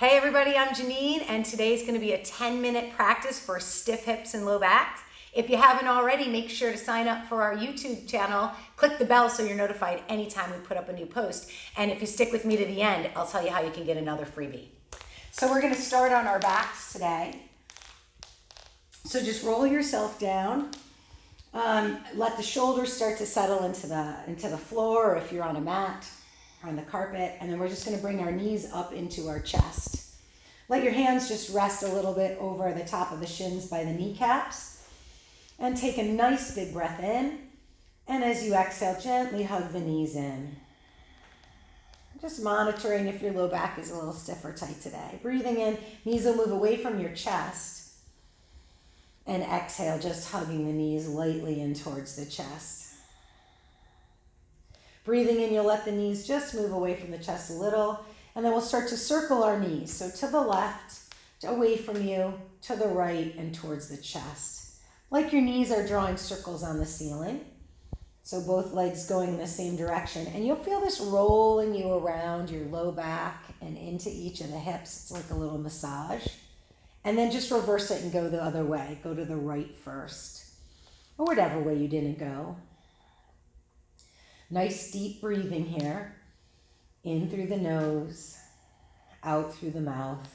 Hey everybody, I'm Janine, and today's going to be a 10-minute practice for stiff hips and low backs. If you haven't already, make sure to sign up for our YouTube channel. Click the bell so you're notified anytime we put up a new post. And if you stick with me to the end, I'll tell you how you can get another freebie. So we're going to start on our backs today. So just roll yourself down. Let the shoulders start to settle into the floor, or if you're on a mat, on the carpet, and then we're just going to bring our knees up into our chest. Let your hands just rest a little bit over the top of the shins by the kneecaps, and take a nice big breath in, and as you exhale, gently hug the knees in. Just monitoring if your low back is a little stiff or tight today. Breathing in, knees will move away from your chest, and exhale, just hugging the knees lightly in towards the chest. Breathing in, you'll let the knees just move away from the chest a little, and then we'll start to circle our knees. So to the left, away from you, to the right, and towards the chest. Like your knees are drawing circles on the ceiling. So both legs going in the same direction. And you'll feel this rolling you around your low back and into each of the hips. It's like a little massage. And then just reverse it and go the other way. Go to the right first, or whatever way you didn't go. Nice deep breathing here. In through the nose, out through the mouth.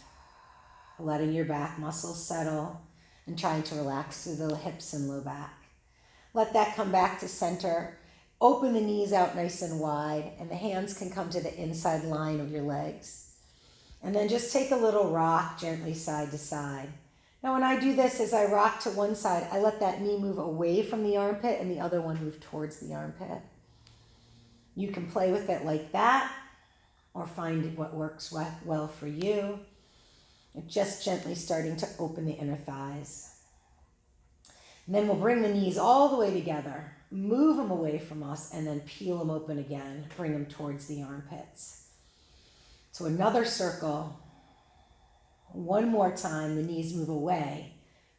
Letting your back muscles settle and trying to relax through the hips and low back. Let that come back to center. Open the knees out nice and wide, and the hands can come to the inside line of your legs. And then just take a little rock gently side to side. Now when I do this, as I rock to one side, I let that knee move away from the armpit and the other one move towards the armpit. You can play with it like that, or find what works well for you. Just gently starting to open the inner thighs. And then we'll bring the knees all the way together, move them away from us, and then peel them open again, bring them towards the armpits. So another circle. One more time, the knees move away,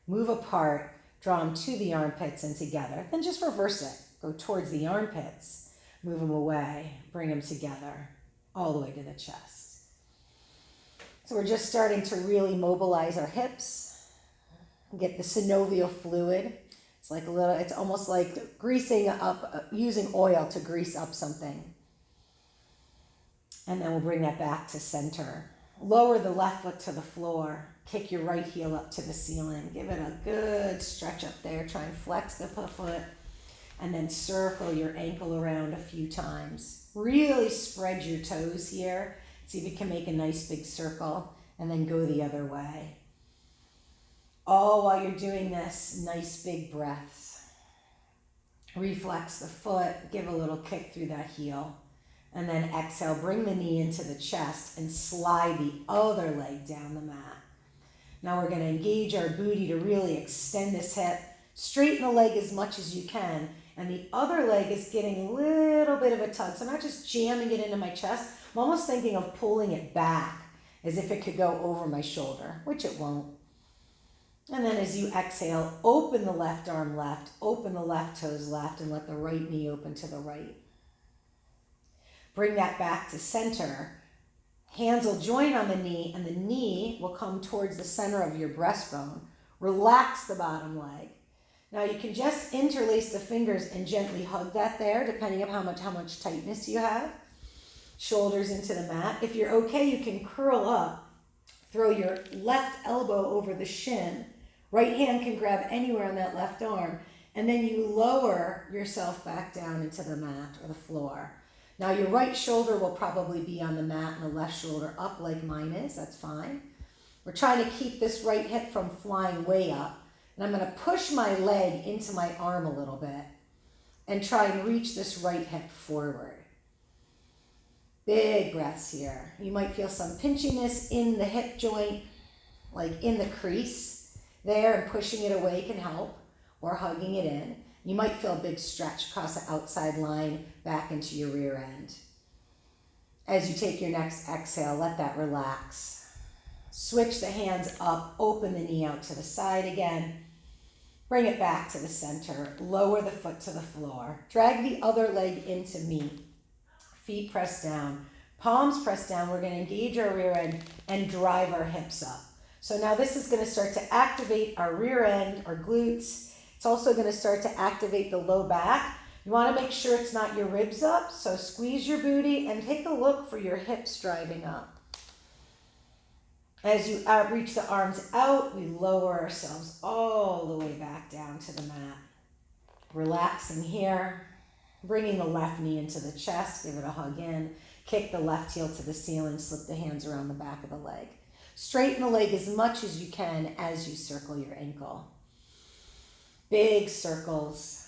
move apart, draw them to the armpits and together. Then just reverse it. Go towards the armpits. Move them away, bring them together, all the way to the chest. So we're just starting to really mobilize our hips, get the synovial fluid. It's almost like greasing up, using oil to grease up something. And then we'll bring that back to center. Lower the left foot to the floor, kick your right heel up to the ceiling. Give it a good stretch up there, try and flex the foot. And then circle your ankle around a few times. Really spread your toes here. See if you can make a nice big circle, and then go the other way. All while you're doing this, nice big breaths. Reflex the foot, give a little kick through that heel. And then exhale, bring the knee into the chest and slide the other leg down the mat. Now we're going to engage our booty to really extend this hip. Straighten the leg as much as you can. And the other leg is getting a little bit of a tug. So I'm not just jamming it into my chest. I'm almost thinking of pulling it back as if it could go over my shoulder, which it won't. And then as you exhale, open the left arm left, open the left toes left, and let the right knee open to the right. Bring that back to center. Hands will join on the knee, and the knee will come towards the center of your breastbone. Relax the bottom leg. Now you can just interlace the fingers and gently hug that there, depending on how much tightness you have. Shoulders into the mat. If you're okay, you can curl up. Throw your left elbow over the shin. Right hand can grab anywhere on that left arm. And then you lower yourself back down into the mat or the floor. Now your right shoulder will probably be on the mat and the left shoulder up like mine is. That's fine. We're trying to keep this right hip from flying way up. And I'm going to push my leg into my arm a little bit and try and reach this right hip forward. Big breaths here. You might feel some pinchiness in the hip joint, like in the crease there, and pushing it away can help, or hugging it in. You might feel a big stretch across the outside line back into your rear end. As you take your next exhale, let that relax. Switch the hands up, open the knee out to the side again. Bring it back to the center. Lower the foot to the floor. Drag the other leg into meet. Feet pressed down. Palms pressed down, we're gonna engage our rear end and drive our hips up. So now this is gonna start to activate our rear end, our glutes. It's also gonna start to activate the low back. You wanna make sure it's not your ribs up, so squeeze your booty and take a look for your hips driving up. As you reach the arms out, we lower ourselves all the way back down to the mat. Relaxing here, bringing the left knee into the chest, give it a hug in, kick the left heel to the ceiling, slip the hands around the back of the leg. Straighten the leg as much as you can as you circle your ankle. Big circles,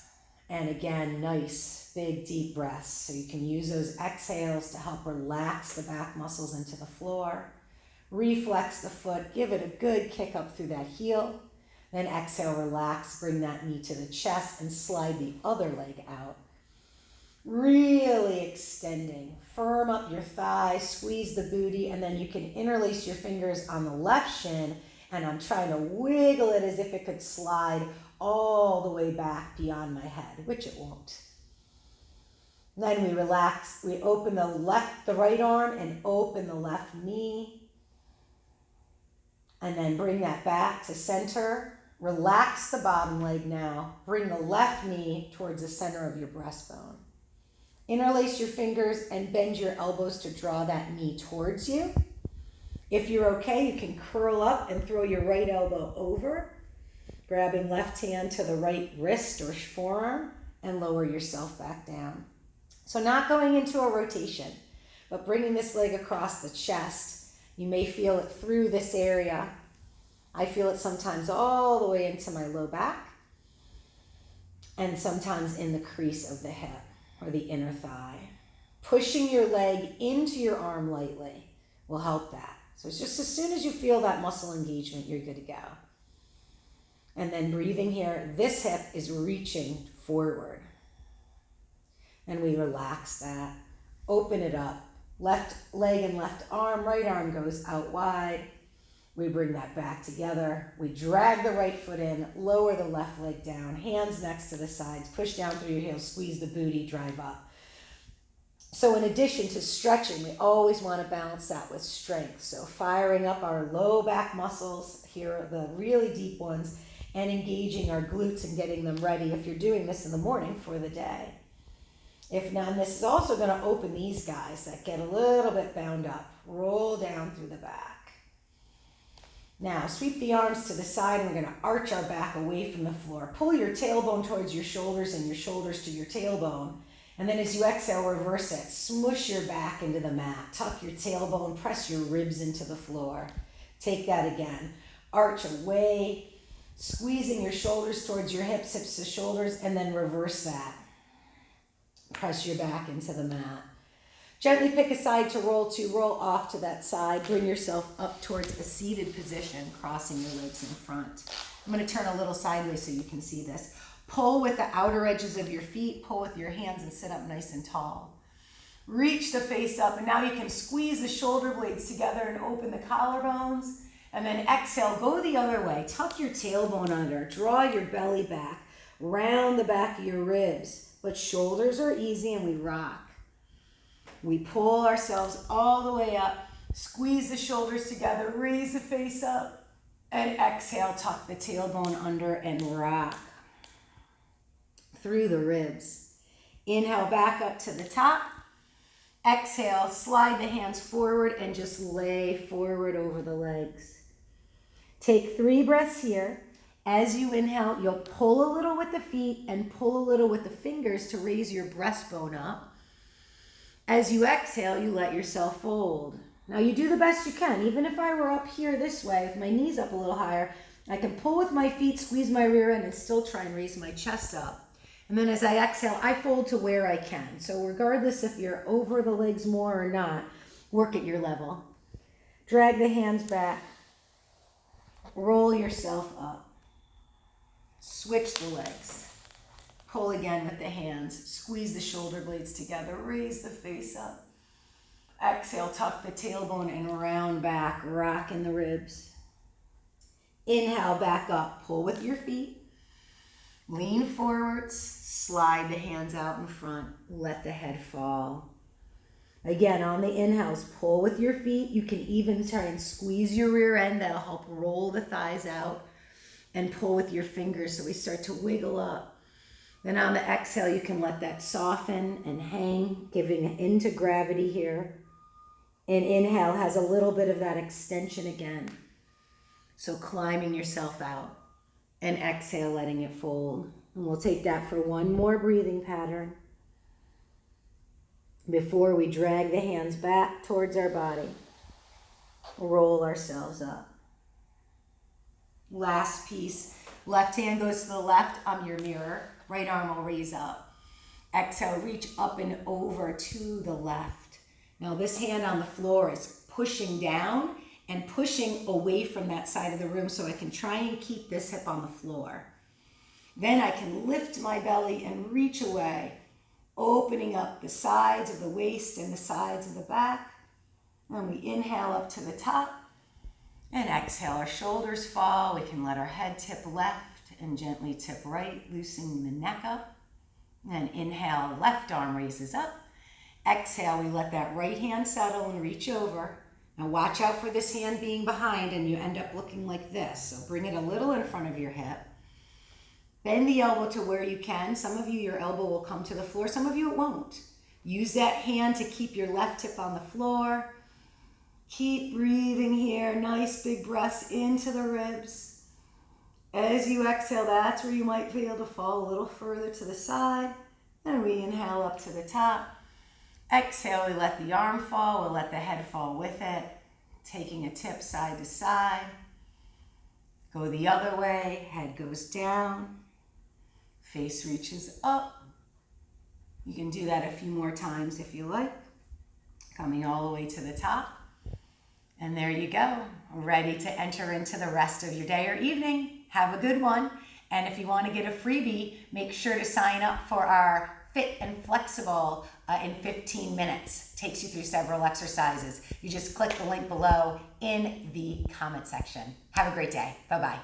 and again, nice, big, deep breaths. So you can use those exhales to help relax the back muscles into the floor. Reflex the foot, give it a good kick up through that heel. Then exhale, relax, bring that knee to the chest and slide the other leg out. Really extending. Firm up your thighs, squeeze the booty, and then you can interlace your fingers on the left shin, and I'm trying to wiggle it as if it could slide all the way back beyond my head, which it won't. Then we relax, we open the right arm and open the left knee. And then bring that back to center. Relax the bottom leg now. Bring the left knee towards the center of your breastbone. Interlace your fingers and bend your elbows to draw that knee towards you. If you're okay, you can curl up and throw your right elbow over, grabbing left hand to the right wrist or forearm, and lower yourself back down. So not going into a rotation, but bringing this leg across the chest. You may feel it through this area. I feel it sometimes all the way into my low back and sometimes in the crease of the hip or the inner thigh. Pushing your leg into your arm lightly will help that. So it's just as soon as you feel that muscle engagement, you're good to go. And then breathing here, this hip is reaching forward. And we relax that, open it up. Left leg and left arm, right arm goes out wide. We bring that back together. We drag the right foot in, lower the left leg down, hands next to the sides, push down through your heels, squeeze the booty, drive up. So in addition to stretching, we always want to balance that with strength. So firing up our low back muscles, here are the really deep ones, and engaging our glutes and getting them ready if you're doing this in the morning for the day. If not, this is also going to open these guys that get a little bit bound up. Roll down through the back. Now, sweep the arms to the side, and we're going to arch our back away from the floor. Pull your tailbone towards your shoulders and your shoulders to your tailbone. And then as you exhale, reverse it. Smush your back into the mat. Tuck your tailbone, press your ribs into the floor. Take that again. Arch away, squeezing your shoulders towards your hips, hips to shoulders, and then reverse that. Press your back into the mat. Gently pick a side to roll to. Roll off to that side. Bring yourself up towards a seated position, crossing your legs in front. I'm going to turn a little sideways so you can see this. Pull with the outer edges of your feet. Pull with your hands and sit up nice and tall. Reach the face up, and now you can squeeze the shoulder blades together and open the collarbones. And then exhale, go the other way. Tuck your tailbone under. Draw your belly back. Round the back of your ribs. But shoulders are easy, and we rock. We pull ourselves all the way up, squeeze the shoulders together, raise the face up, and exhale, tuck the tailbone under and rock through the ribs. Inhale, back up to the top. Exhale, slide the hands forward and just lay forward over the legs. Take 3 breaths here. As you inhale, you'll pull a little with the feet and pull a little with the fingers to raise your breastbone up. As you exhale, you let yourself fold. Now you do the best you can. Even if I were up here this way, with my knees up a little higher, I can pull with my feet, squeeze my rear end, and still try and raise my chest up. And then as I exhale, I fold to where I can. So regardless if you're over the legs more or not, work at your level. Drag the hands back. Roll yourself up. Switch the legs. Pull again with the hands. Squeeze the shoulder blades together. Raise the face up. Exhale, tuck the tailbone and round back. Rock in the ribs. Inhale, back up. Pull with your feet. Lean forwards. Slide the hands out in front. Let the head fall. Again, on the inhales, pull with your feet. You can even try and squeeze your rear end. That'll help roll the thighs out. And pull with your fingers so we start to wiggle up. Then on the exhale, you can let that soften and hang, giving into gravity here. And inhale has a little bit of that extension again. So climbing yourself out. And exhale, letting it fold. And we'll take that for one more breathing pattern before we drag the hands back towards our body. Roll ourselves up. Last piece. Left hand goes to the left on your mirror. Right arm will raise up. Exhale, reach up and over to the left. Now this hand on the floor is pushing down and pushing away from that side of the room so I can try and keep this hip on the floor. Then I can lift my belly and reach away, opening up the sides of the waist and the sides of the back. Then we inhale up to the top and exhale. Our shoulders fall. We can let our head tip left and gently tip right, loosening the neck up. And then inhale, left arm raises up. Exhale, we let that right hand settle and reach over. Now watch out for this hand being behind and you end up looking like this. So bring it a little in front of your hip. Bend the elbow to where you can. Some of you, your elbow will come to the floor. Some of you, it won't. Use that hand to keep your left hip on the floor. Keep breathing here. Nice big breaths into the ribs. As you exhale, that's where you might be able to fall a little further to the side. Then we inhale up to the top. Exhale, we let the arm fall. We'll let the head fall with it. Taking a tip side to side. Go the other way. Head goes down. Face reaches up. You can do that a few more times if you like. Coming all the way to the top. And there you go. Ready to enter into the rest of your day or evening. Have a good one. And if you want to get a freebie, make sure to sign up for our Fit and Flexible in 15 minutes. Takes you through several exercises. You just click the link below in the comment section. Have a great day. Bye-bye.